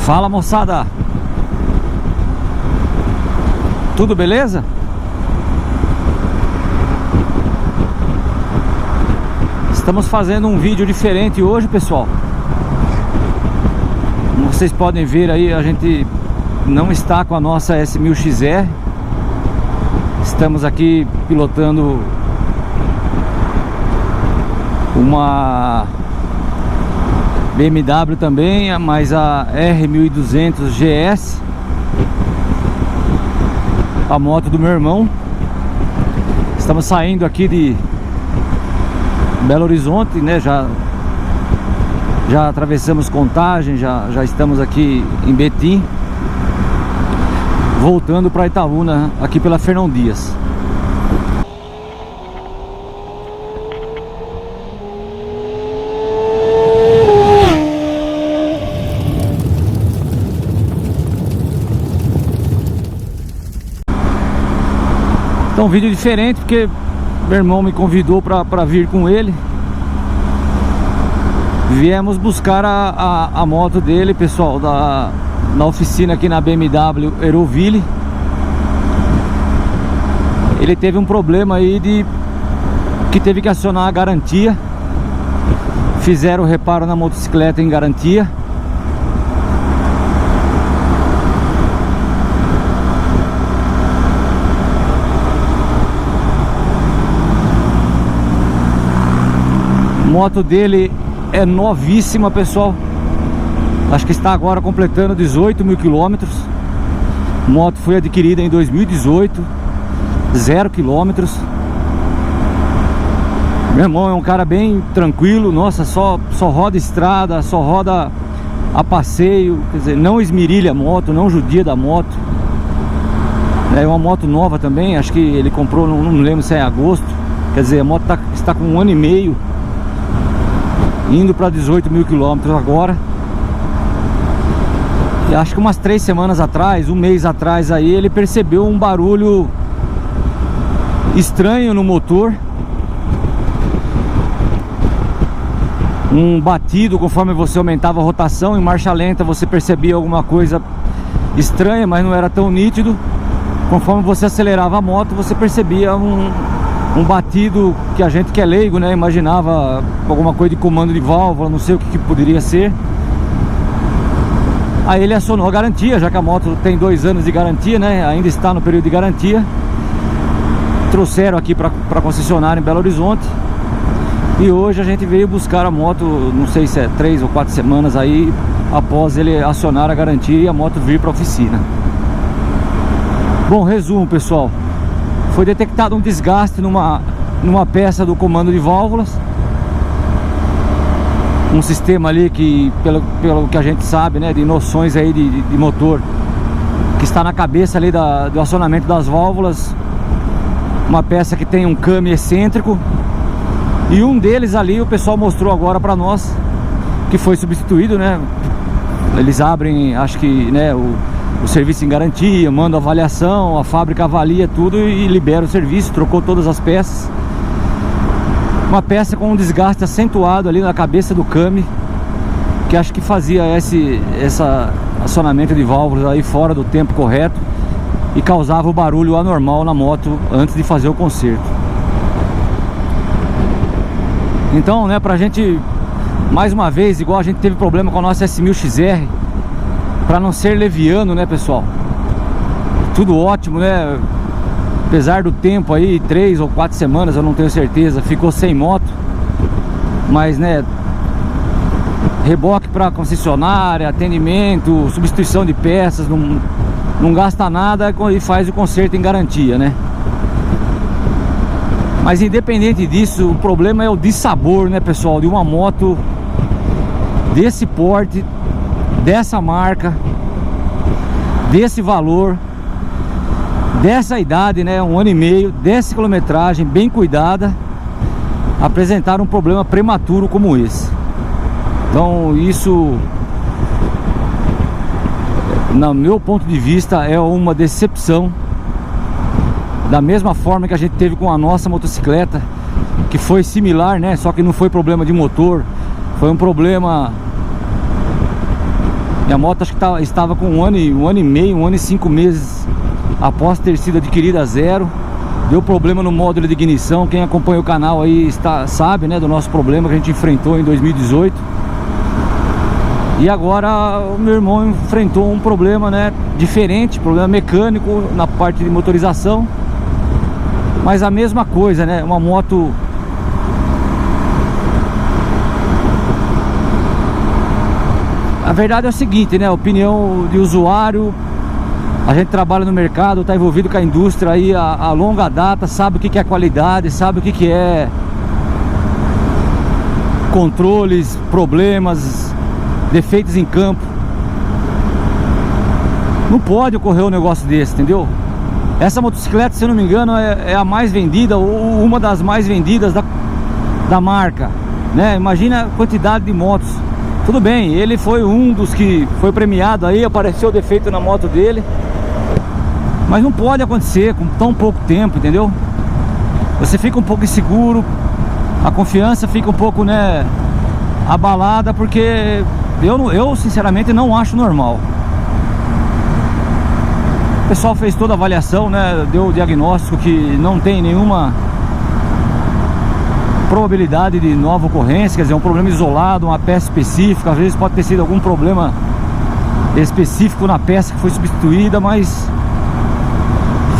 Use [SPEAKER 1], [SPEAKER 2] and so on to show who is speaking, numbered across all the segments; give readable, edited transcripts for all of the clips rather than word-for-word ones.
[SPEAKER 1] Fala, moçada, tudo beleza? Estamos fazendo um vídeo diferente hoje, pessoal. Como vocês podem ver aí, a gente não está com a nossa S1000XR. Estamos aqui pilotando uma BMW também, mas a R1200 GS, a moto do meu irmão. Estamos saindo aqui de Belo Horizonte, né? Já atravessamos Contagem, já estamos aqui em Betim, voltando para Itaúna, aqui pela Fernão Dias. Então, um vídeo diferente porque meu irmão me convidou para vir com ele. Viemos buscar a moto dele, pessoal, na oficina aqui na BMW Aeroville. Ele teve um problema aí que teve que acionar a garantia. Fizeram o reparo na motocicleta em garantia. A moto dele é novíssima, pessoal. Acho que está agora completando 18 mil quilômetros. A moto foi adquirida em 2018, 0 quilômetros. Meu irmão é um cara bem tranquilo. Nossa, só roda estrada, só roda a passeio. Quer dizer, não esmerilha a moto, não judia da moto. É uma moto nova também. Acho que ele comprou, não lembro se é em agosto. Quer dizer, a moto está com 1 ano e meio, indo para 18 mil quilômetros agora. E acho que umas 3 semanas atrás, um mês atrás aí, ele percebeu um barulho estranho no motor, um batido conforme você aumentava a rotação. Em marcha lenta você percebia alguma coisa estranha, mas não era tão nítido. Conforme você acelerava a moto, você percebia um batido que a gente que é leigo, né, imaginava alguma coisa de comando de válvula, não sei o que poderia ser. Aí ele acionou a garantia, já que a moto tem 2 anos de garantia, né, ainda está no período de garantia. Trouxeram aqui para a concessionária em Belo Horizonte. E hoje a gente veio buscar a moto, não sei se é 3 ou 4 semanas aí, após ele acionar a garantia e a moto vir para a oficina. Bom, resumo, pessoal. Foi detectado um desgaste numa peça do comando de válvulas. Um sistema ali que, pelo que a gente sabe, né, de noções aí de motor, que está na cabeça ali do acionamento das válvulas. Uma peça que tem um câmbio excêntrico. E um deles ali, o pessoal mostrou agora para nós, que foi substituído, né? Eles abrem, acho que, né, o serviço em garantia, manda avaliação, a fábrica avalia tudo e libera o serviço. Trocou todas as peças. Uma peça com um desgaste acentuado ali na cabeça do câmbio, que acho que fazia esse acionamento de válvulas aí fora do tempo correto e causava o barulho anormal na moto antes de fazer o conserto. Então, né, pra gente, mais uma vez, igual a gente teve problema com a nossa S1000XR, para não ser leviano, né, pessoal? Tudo ótimo, né? Apesar do tempo aí, 3 ou 4 semanas, eu não tenho certeza, ficou sem moto. Mas, né, reboque para concessionária, atendimento, substituição de peças, não gasta nada e faz o conserto em garantia, né? Mas independente disso, o problema é o dissabor, né, pessoal? De uma moto desse porte, dessa marca, desse valor, dessa idade, né, 1 ano e meio, dessa quilometragem bem cuidada, apresentar um problema prematuro como esse. Então isso, no meu ponto de vista, é uma decepção. Da mesma forma que a gente teve com a nossa motocicleta, que foi similar, né, só que não foi problema de motor, foi um problema Minha moto acho que estava com um ano e meio, 1 ano e 5 meses após ter sido adquirida a zero. Deu problema no módulo de ignição. Quem acompanha o canal aí sabe, né, do nosso problema que a gente enfrentou em 2018. E agora o meu irmão enfrentou um problema, né, diferente, problema mecânico na parte de motorização. Mas a mesma coisa, né, uma moto... A verdade é o seguinte, né, opinião de usuário, a gente trabalha no mercado, está envolvido com a indústria aí a longa data, sabe o que é qualidade, sabe o que é controles, problemas, defeitos em campo. Não pode ocorrer um negócio desse, entendeu? Essa motocicleta, se eu não me engano, é a mais vendida, ou uma das mais vendidas da marca, né? Imagina a quantidade de motos. Tudo bem, ele foi um dos que foi premiado aí, apareceu defeito na moto dele. Mas não pode acontecer com tão pouco tempo, entendeu? Você fica um pouco inseguro, a confiança fica um pouco, né, abalada, porque eu sinceramente não acho normal. O pessoal fez toda a avaliação, né, deu o diagnóstico que não tem nenhuma probabilidade de nova ocorrência, quer dizer, um problema isolado, uma peça específica. Às vezes pode ter sido algum problema específico na peça que foi substituída, mas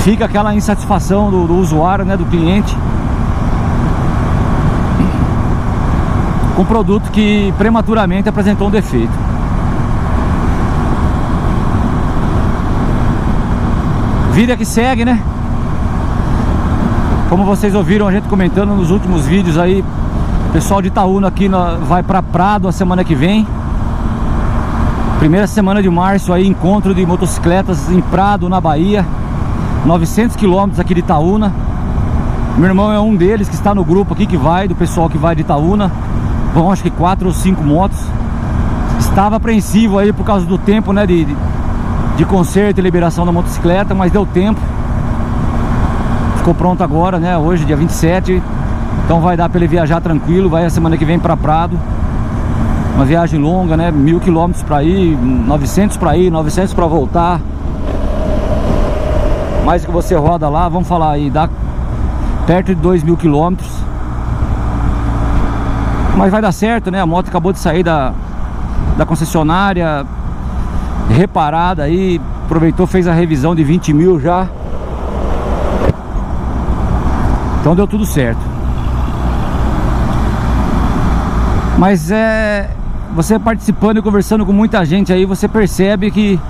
[SPEAKER 1] fica aquela insatisfação do usuário, né, do cliente, com um produto que prematuramente apresentou um defeito. Vida que segue, né? Como vocês ouviram a gente comentando nos últimos vídeos aí, o pessoal de Itaúna aqui vai para Prado a semana que vem. Primeira semana de março aí, encontro de motocicletas em Prado, na Bahia. 900 quilômetros aqui de Itaúna. Meu irmão é um deles que está no grupo aqui, do pessoal que vai de Itaúna. Vão acho que 4 ou 5 motos. Estava apreensivo aí por causa do tempo, né, de conserto e liberação da motocicleta, mas deu tempo. Ficou pronto agora, né, hoje dia 27. Então vai dar para ele viajar tranquilo. Vai a semana que vem para Prado. Uma viagem longa, né, 1000 quilômetros para ir, 900 para ir, 900 para voltar. Mais que você roda lá, vamos falar aí, dá perto de 2000 quilômetros. Mas vai dar certo, né? A moto acabou de sair da concessionária, reparada aí, aproveitou, fez a revisão de 20 mil já. Então deu tudo certo. Mas você participando e conversando com muita gente aí, você percebe que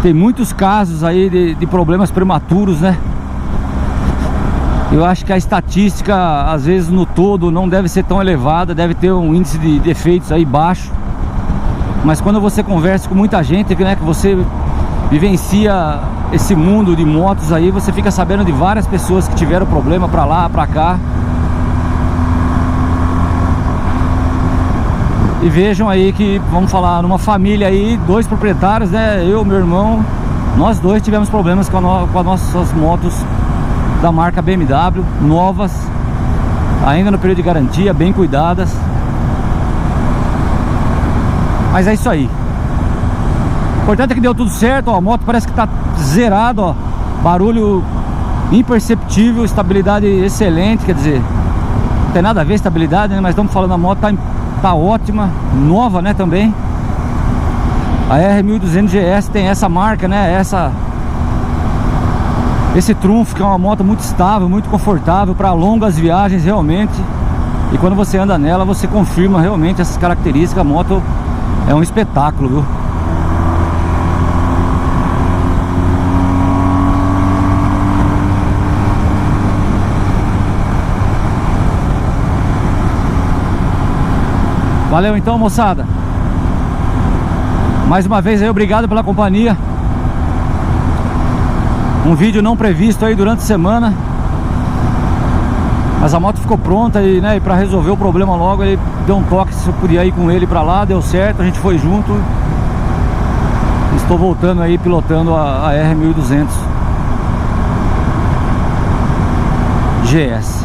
[SPEAKER 1] tem muitos casos aí de problemas prematuros, né? Eu acho que a estatística, às vezes no todo, não deve ser tão elevada, deve ter um índice de defeitos aí baixo. Mas quando você conversa com muita gente, né, que você vivencia esse mundo de motos aí, você fica sabendo de várias pessoas que tiveram problema pra lá, pra cá. E vejam aí que, vamos falar, numa família aí, 2 proprietários, né? Eu, meu irmão, nós dois tivemos problemas com as nossas motos da marca BMW, novas, ainda no período de garantia, bem cuidadas. Mas é isso aí. O importante é que deu tudo certo, ó. A moto parece que tá zerada, ó. Barulho imperceptível, estabilidade excelente, quer dizer, não tem nada a ver estabilidade, né? Mas estamos falando, a moto tá ótima, nova, né, também. A R1200 GS tem essa marca, né, esse trunfo, que é uma moto muito estável, muito confortável para longas viagens realmente. E quando você anda nela, você confirma realmente essas características. A moto é um espetáculo, viu? Valeu então, moçada. Mais uma vez aí, obrigado pela companhia. Um vídeo não previsto aí durante a semana, mas a moto ficou pronta e, né, e para resolver o problema logo, ele deu um toque se eu podia ir com ele pra lá, deu certo, a gente foi junto. Estou voltando aí pilotando a R1200 GS.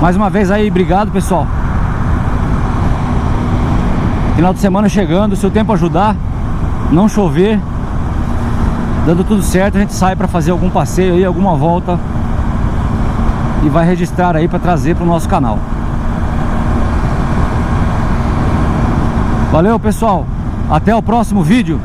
[SPEAKER 1] Mais uma vez aí, obrigado, pessoal. Final de semana chegando, se o tempo ajudar, não chover, dando tudo certo, a gente sai para fazer algum passeio aí, alguma volta, e vai registrar aí para trazer para o nosso canal. Valeu, pessoal, até o próximo vídeo.